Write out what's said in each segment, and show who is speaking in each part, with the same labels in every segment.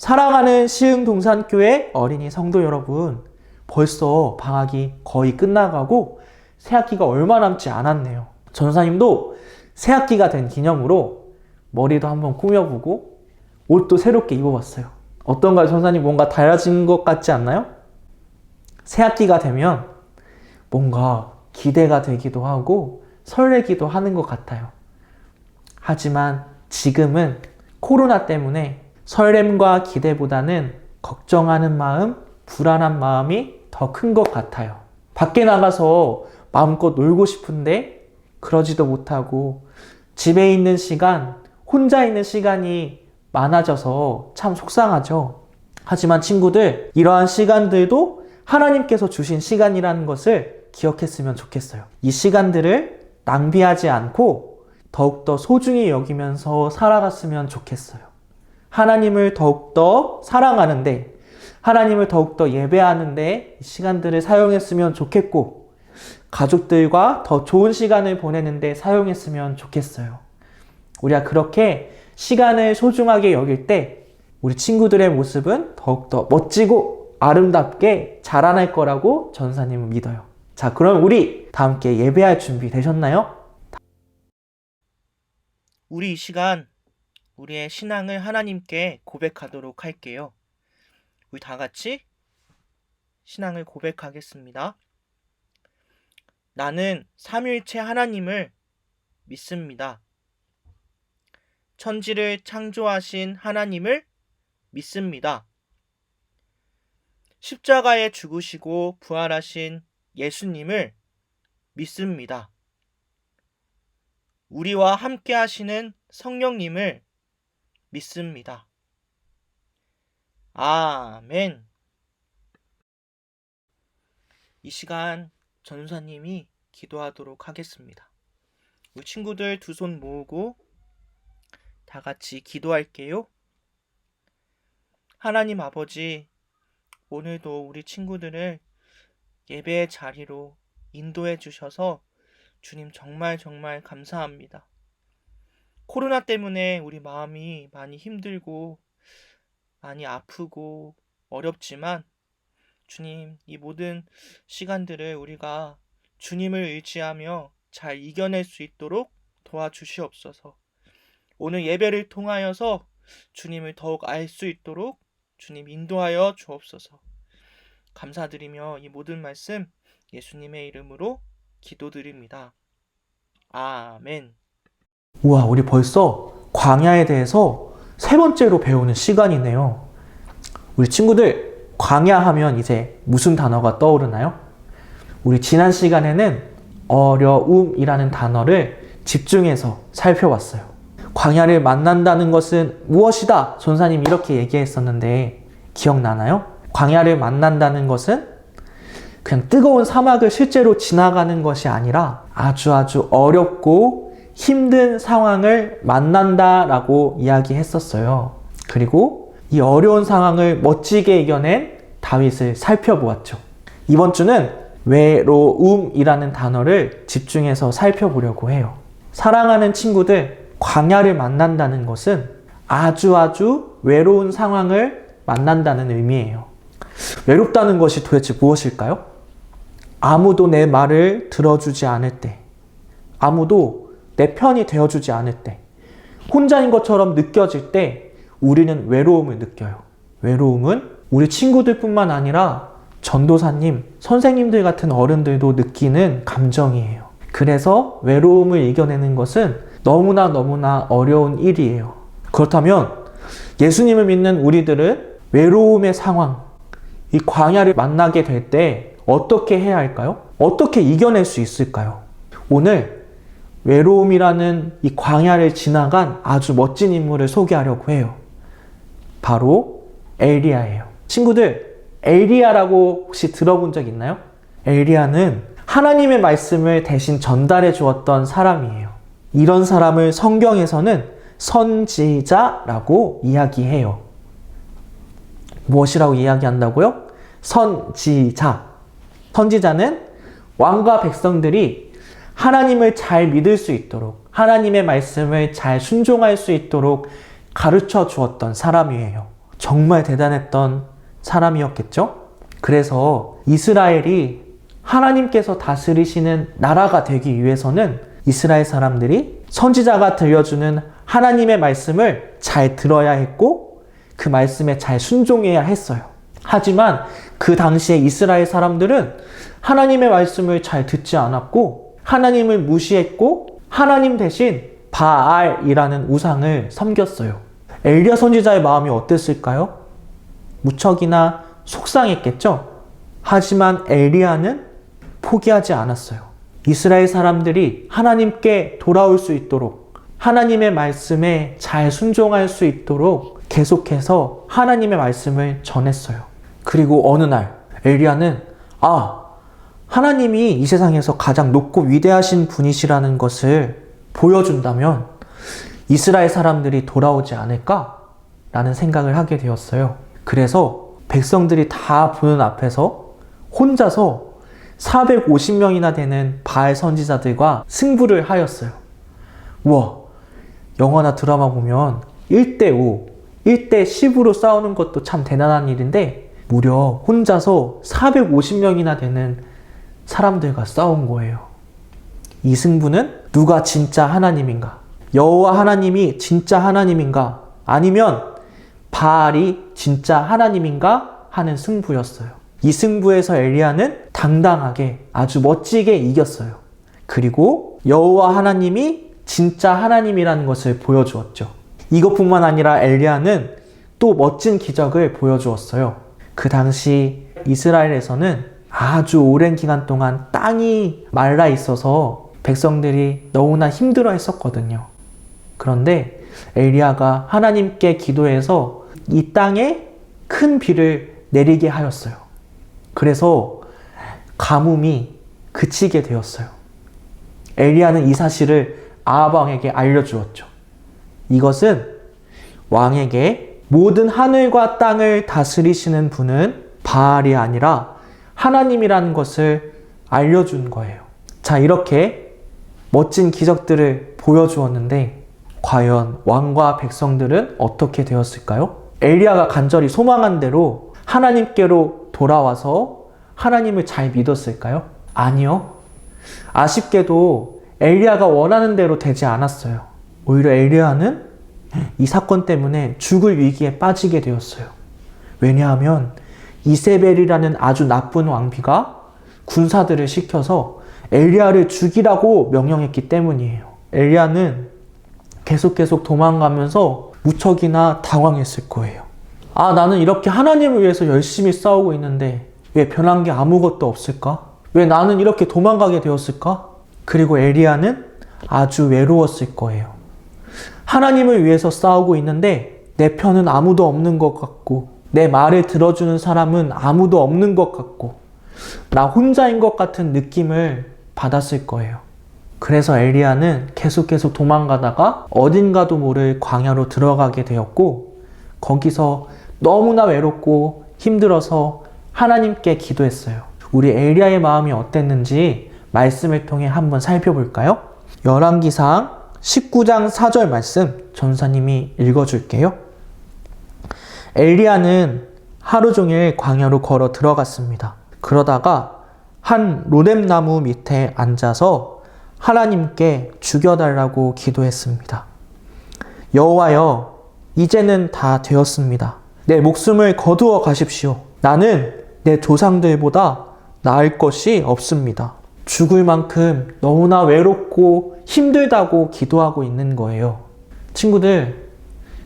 Speaker 1: 사랑하는 시흥동산교회 어린이 성도 여러분, 벌써 방학이 거의 끝나가고 새학기가 얼마 남지 않았네요. 전사님도 새학기가 된 기념으로 머리도 한번 꾸며보고 옷도 새롭게 입어봤어요. 어떤가요, 전사님? 뭔가 달라진 것 같지 않나요? 새학기가 되면 뭔가 기대가 되기도 하고 설레기도 하는 것 같아요. 하지만 지금은 코로나 때문에 설렘과 기대보다는 걱정하는 마음, 불안한 마음이 더 큰 것 같아요. 밖에 나가서 마음껏 놀고 싶은데 그러지도 못하고 집에 있는 시간, 혼자 있는 시간이 많아져서 참 속상하죠. 하지만 친구들, 이러한 시간들도 하나님께서 주신 시간이라는 것을 기억했으면 좋겠어요. 이 시간들을 낭비하지 않고 더욱더 소중히 여기면서 살아갔으면 좋겠어요. 하나님을 더욱더 사랑하는데, 하나님을 더욱더 예배하는데 시간들을 사용했으면 좋겠고, 가족들과 더 좋은 시간을 보내는데 사용했으면 좋겠어요. 우리가 그렇게 시간을 소중하게 여길 때 우리 친구들의 모습은 더욱더 멋지고 아름답게 자라날 거라고 전사님은 믿어요. 자, 그럼 우리 다 함께 예배할 준비 되셨나요?
Speaker 2: 우리 이 시간 우리의 신앙을 하나님께 고백하도록 할게요. 우리 다 같이 신앙을 고백하겠습니다. 나는 삼위일체 하나님을 믿습니다. 천지를 창조하신 하나님을 믿습니다. 십자가에 죽으시고 부활하신 예수님을 믿습니다. 우리와 함께 하시는 성령님을 믿습니다. 아멘. 이 시간 전사님이 기도하도록 하겠습니다. 우리 친구들 두 손 모으고 다 같이 기도할게요. 하나님 아버지, 오늘도 우리 친구들을 예배의 자리로 인도해 주셔서 주님 정말 감사합니다. 코로나 때문에 우리 마음이 많이 힘들고 많이 아프고 어렵지만 주님, 이 모든 시간들을 우리가 주님을 의지하며 잘 이겨낼 수 있도록 도와주시옵소서. 오늘 예배를 통하여서 주님을 더욱 알 수 있도록 주님 인도하여 주옵소서. 감사드리며 이 모든 말씀 예수님의 이름으로 기도드립니다. 아멘.
Speaker 1: 우와, 우리 벌써 광야에 대해서 세 번째로 배우는 시간이네요. 우리 친구들, 광야 하면 이제 무슨 단어가 떠오르나요? 우리 지난 시간에는 어려움이라는 단어를 집중해서 살펴봤어요. 광야를 만난다는 것은 무엇이다? 전사님 이렇게 얘기했었는데 기억나나요? 광야를 만난다는 것은 그냥 뜨거운 사막을 실제로 지나가는 것이 아니라 아주 어렵고 힘든 상황을 만난다라고 이야기했었어요. 그리고 이 어려운 상황을 멋지게 이겨낸 다윗을 살펴보았죠. 이번 주는 외로움이라는 단어를 집중해서 살펴보려고 해요. 사랑하는 친구들, 광야를 만난다는 것은 아주 외로운 상황을 만난다는 의미예요. 외롭다는 것이 도대체 무엇일까요? 아무도 내 말을 들어주지 않을 때, 아무도 내 편이 되어주지 않을 때, 혼자인 것처럼 느껴질 때 우리는 외로움을 느껴요. 외로움은 우리 친구들뿐만 아니라 전도사님, 선생님들 같은 어른들도 느끼는 감정이에요. 그래서 외로움을 이겨내는 것은 너무나 어려운 일이에요. 그렇다면 예수님을 믿는 우리들은 외로움의 상황, 이 광야를 만나게 될 때 어떻게 해야 할까요? 어떻게 이겨낼 수 있을까요? 오늘 외로움이라는 이 광야를 지나간 아주 멋진 인물을 소개하려고 해요. 바로 엘리야예요. 친구들, 엘리야라고 혹시 들어본 적 있나요? 엘리야는 하나님의 말씀을 대신 전달해 주었던 사람이에요. 이런 사람을 성경에서는 선지자라고 이야기해요. 무엇이라고 이야기한다고요? 선지자. 선지자는 왕과 백성들이 하나님을 잘 믿을 수 있도록, 하나님의 말씀을 잘 순종할 수 있도록 가르쳐 주었던 사람이에요. 정말 대단했던 사람이었겠죠? 그래서 이스라엘이 하나님께서 다스리시는 나라가 되기 위해서는 이스라엘 사람들이 선지자가 들려주는 하나님의 말씀을 잘 들어야 했고 그 말씀에 잘 순종해야 했어요. 하지만 그 당시에 이스라엘 사람들은 하나님의 말씀을 잘 듣지 않았고 하나님을 무시했고 하나님 대신 바알이라는 우상을 섬겼어요. 엘리야 선지자의 마음이 어땠을까요? 무척이나 속상했겠죠? 하지만 엘리야는 포기하지 않았어요. 이스라엘 사람들이 하나님께 돌아올 수 있도록 하나님의 말씀에 잘 순종할 수 있도록 계속해서 하나님의 말씀을 전했어요. 그리고 어느 날 엘리야는 하나님이 이 세상에서 가장 높고 위대하신 분이시라는 것을 보여준다면 이스라엘 사람들이 돌아오지 않을까라는 생각을 하게 되었어요. 그래서 백성들이 다 보는 앞에서 혼자서 450명이나 되는 바알 선지자들과 승부를 하였어요. 우와, 영화나 드라마 보면 1대5, 1대10으로 싸우는 것도 참 대단한 일인데 무려 혼자서 450명이나 되는 사람들과 싸운 거예요. 이 승부는 누가 진짜 하나님인가? 여호와 하나님이 진짜 하나님인가? 아니면 바알이 진짜 하나님인가? 하는 승부였어요. 이 승부에서 엘리야는 당당하게 아주 멋지게 이겼어요. 그리고 여호와 하나님이 진짜 하나님이라는 것을 보여주었죠. 이것뿐만 아니라 엘리야는 또 멋진 기적을 보여주었어요. 그 당시 이스라엘에서는 아주 오랜 기간 동안 땅이 말라 있어서 백성들이 너무나 힘들어 했었거든요. 그런데 엘리야가 하나님께 기도해서 이 땅에 큰 비를 내리게 하였어요. 그래서 가뭄이 그치게 되었어요. 엘리야는 이 사실을 아합 왕에게 알려주었죠. 이것은 왕에게 모든 하늘과 땅을 다스리시는 분은 바알이 아니라 하나님이라는 것을 알려준 거예요. 자, 이렇게 멋진 기적들을 보여주었는데 과연 왕과 백성들은 어떻게 되었을까요? 엘리야가 간절히 소망한 대로 하나님께로 돌아와서 하나님을 잘 믿었을까요? 아니요. 아쉽게도 엘리야가 원하는 대로 되지 않았어요. 오히려 엘리야는 이 사건 때문에 죽을 위기에 빠지게 되었어요. 왜냐하면 이세벨이라는 아주 나쁜 왕비가 군사들을 시켜서 엘리야를 죽이라고 명령했기 때문이에요. 엘리야는 계속 도망가면서 무척이나 당황했을 거예요. 나는 이렇게 하나님을 위해서 열심히 싸우고 있는데 왜 변한 게 아무것도 없을까? 왜 나는 이렇게 도망가게 되었을까? 그리고 엘리야는 아주 외로웠을 거예요. 하나님을 위해서 싸우고 있는데 내 편은 아무도 없는 것 같고 내 말을 들어주는 사람은 아무도 없는 것 같고 나 혼자인 것 같은 느낌을 받았을 거예요. 그래서 엘리야는 계속 도망가다가 어딘가도 모를 광야로 들어가게 되었고 거기서 너무나 외롭고 힘들어서 하나님께 기도했어요. 우리 엘리야의 마음이 어땠는지 말씀을 통해 한번 살펴볼까요? 열왕기상 19장 4절 말씀 전사님이 읽어줄게요. 엘리야는 하루 종일 광야로 걸어 들어갔습니다. 그러다가 한 로뎀나무 밑에 앉아서 하나님께 죽여달라고 기도했습니다. 여호와여, 이제는 다 되었습니다. 내 목숨을 거두어 가십시오. 나는 내 조상들보다 나을 것이 없습니다. 죽을 만큼 너무나 외롭고 힘들다고 기도하고 있는 거예요. 친구들,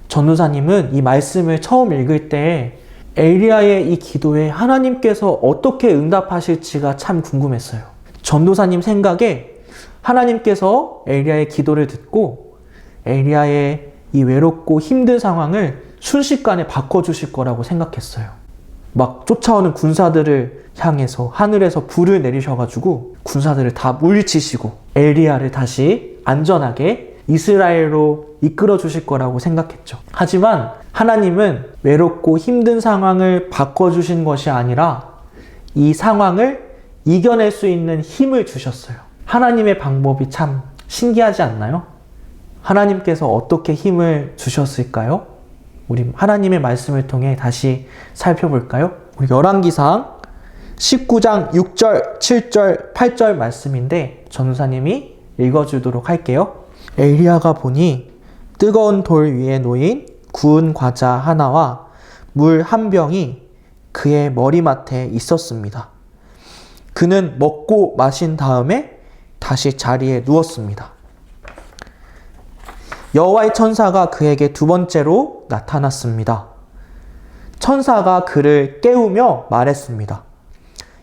Speaker 1: 전도사님은 이 말씀을 처음 읽을 때 엘리야의 이 기도에 하나님께서 어떻게 응답하실지가 참 궁금했어요. 전도사님 생각에 하나님께서 엘리야의 기도를 듣고 엘리야의 이 외롭고 힘든 상황을 순식간에 바꿔주실 거라고 생각했어요. 막 쫓아오는 군사들을 향해서 하늘에서 불을 내리셔가지고 군사들을 다 물리치시고 엘리야를 다시 안전하게 이스라엘로 이끌어 주실 거라고 생각했죠. 하지만 하나님은 외롭고 힘든 상황을 바꿔주신 것이 아니라 이 상황을 이겨낼 수 있는 힘을 주셨어요. 하나님의 방법이 참 신기하지 않나요? 하나님께서 어떻게 힘을 주셨을까요? 우리 하나님의 말씀을 통해 다시 살펴볼까요? 우리 열왕기상 19장 6절, 7절, 8절 말씀인데 전도사님이 읽어주도록 할게요. 엘리야가 보니 뜨거운 돌 위에 놓인 구운 과자 하나와 물 한 병이 그의 머리맡에 있었습니다. 그는 먹고 마신 다음에 다시 자리에 누웠습니다. 여호와의 천사가 그에게 두 번째로 나타났습니다. 천사가 그를 깨우며 말했습니다.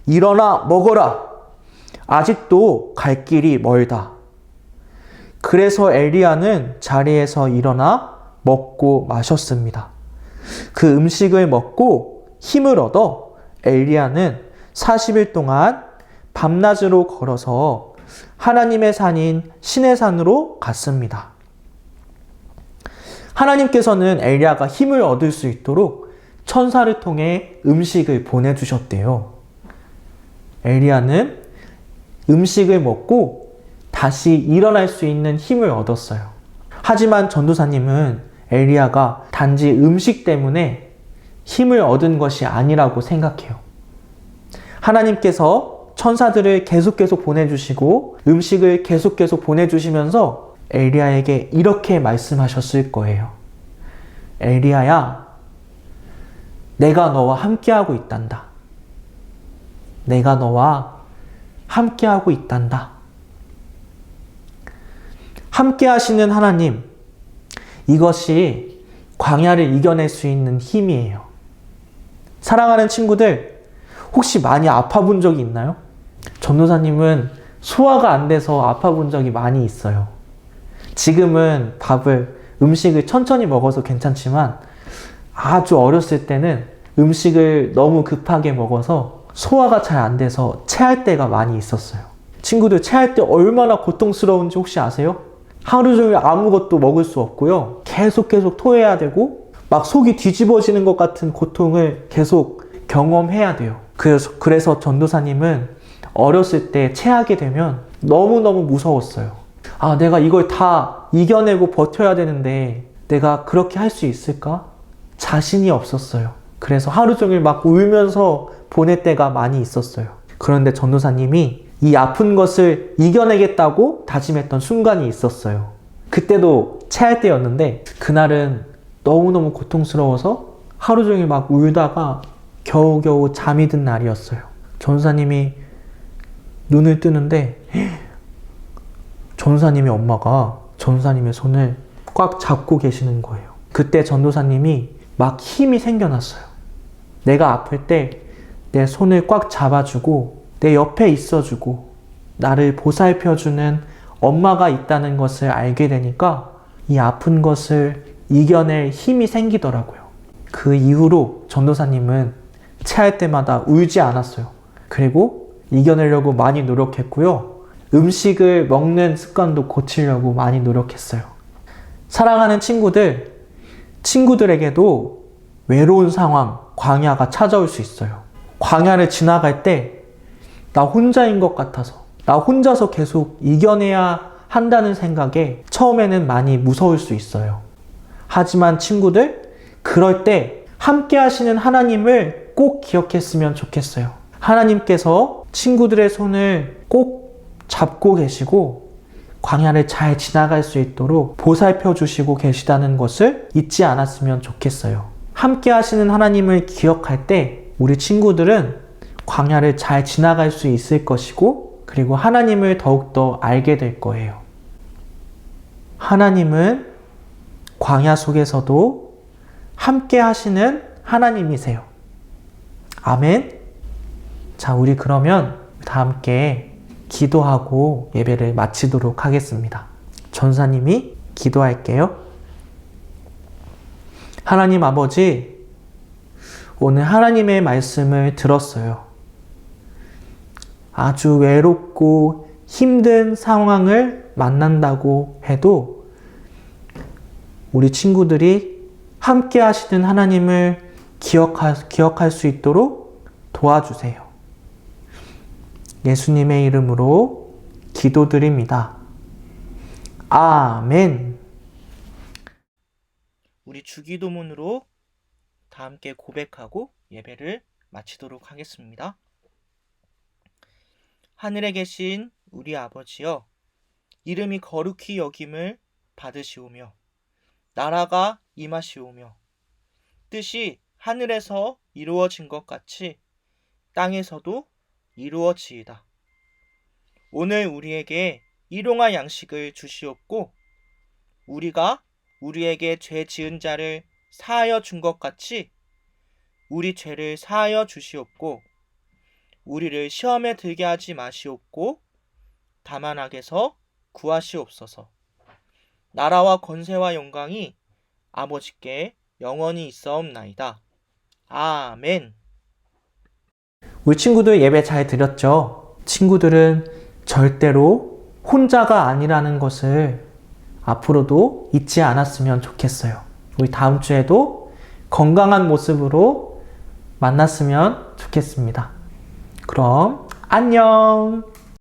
Speaker 1: 일어나 먹어라. 아직도 갈 길이 멀다. 그래서 엘리야는 자리에서 일어나 먹고 마셨습니다. 그 음식을 먹고 힘을 얻어 엘리야는 40일 동안 밤낮으로 걸어서 하나님의 산인 시내 산으로 갔습니다. 하나님께서는 엘리야가 힘을 얻을 수 있도록 천사를 통해 음식을 보내주셨대요. 엘리야는 음식을 먹고 다시 일어날 수 있는 힘을 얻었어요. 하지만 전도사님은 엘리야가 단지 음식 때문에 힘을 얻은 것이 아니라고 생각해요. 하나님께서 천사들을 계속 보내주시고 음식을 계속 보내주시면서 엘리야에게 이렇게 말씀하셨을 거예요. 엘리야야, 내가 너와 함께하고 있단다. 내가 너와 함께하고 있단다. 함께 하시는 하나님, 이것이 광야를 이겨낼 수 있는 힘이에요. 사랑하는 친구들, 혹시 많이 아파본 적이 있나요? 전도사님은 소화가 안 돼서 아파본 적이 많이 있어요. 지금은 음식을 천천히 먹어서 괜찮지만 아주 어렸을 때는 음식을 너무 급하게 먹어서 소화가 잘 안 돼서 체할 때가 많이 있었어요. 친구들, 체할 때 얼마나 고통스러운지 혹시 아세요? 하루 종일 아무것도 먹을 수 없고요. 계속 토해야 되고 막 속이 뒤집어지는 것 같은 고통을 계속 경험해야 돼요. 그래서 전도사님은 어렸을 때 체하게 되면 너무너무 무서웠어요. 아, 내가 이걸 다 이겨내고 버텨야 되는데 내가 그렇게 할 수 있을까? 자신이 없었어요. 그래서 하루 종일 막 울면서 보낼 때가 많이 있었어요. 그런데 전도사님이 이 아픈 것을 이겨내겠다고 다짐했던 순간이 있었어요. 그때도 체할 때였는데 그날은 너무너무 고통스러워서 하루 종일 막 울다가 겨우겨우 잠이 든 날이었어요. 전도사님이 눈을 뜨는데 전도사님의 엄마가 전도사님의 손을 꽉 잡고 계시는 거예요. 그때 전도사님이 막 힘이 생겨났어요. 내가 아플 때 내 손을 꽉 잡아주고 내 옆에 있어주고 나를 보살펴주는 엄마가 있다는 것을 알게 되니까 이 아픈 것을 이겨낼 힘이 생기더라고요. 그 이후로 전도사님은 체할 때마다 울지 않았어요. 그리고 이겨내려고 많이 노력했고요. 음식을 먹는 습관도 고치려고 많이 노력했어요. 사랑하는 친구들에게도 외로운 상황, 광야가 찾아올 수 있어요. 광야를 지나갈 때 나 혼자인 것 같아서, 나 혼자서 계속 이겨내야 한다는 생각에 처음에는 많이 무서울 수 있어요. 하지만 친구들, 그럴 때 함께 하시는 하나님을 꼭 기억했으면 좋겠어요. 하나님께서 친구들의 손을 꼭 잡고 계시고 광야를 잘 지나갈 수 있도록 보살펴 주시고 계시다는 것을 잊지 않았으면 좋겠어요. 함께 하시는 하나님을 기억할 때 우리 친구들은 광야를 잘 지나갈 수 있을 것이고 그리고 하나님을 더욱더 알게 될 거예요. 하나님은 광야 속에서도 함께 하시는 하나님이세요. 아멘. 자, 우리 그러면 다 함께 기도하고 예배를 마치도록 하겠습니다. 전사님이 기도할게요. 하나님 아버지, 오늘 하나님의 말씀을 들었어요. 아주 외롭고 힘든 상황을 만난다고 해도 우리 친구들이 함께 하시는 하나님을 기억할 수 있도록 도와주세요. 예수님의 이름으로 기도드립니다. 아멘.
Speaker 2: 우리 주기도문으로 다 함께 고백하고 예배를 마치도록 하겠습니다. 하늘에 계신 우리 아버지여, 이름이 거룩히 여김을 받으시오며 나라가 임하시오며 뜻이 하늘에서 이루어진 것 같이 땅에서도 이루어지이다. 오늘 우리에게 일용할 양식을 주시옵고 우리가 우리에게 죄 지은 자를 사하여 준 것 같이 우리 죄를 사하여 주시옵고 우리를 시험에 들게 하지 마시옵고 다만 악에서 구하시옵소서. 나라와 권세와 영광이 아버지께 영원히 있사옵나이다. 아멘.
Speaker 1: 우리 친구들 예배 잘 드렸죠? 친구들은 절대로 혼자가 아니라는 것을 앞으로도 잊지 않았으면 좋겠어요. 우리 다음 주에도 건강한 모습으로 만났으면 좋겠습니다. 그럼 안녕!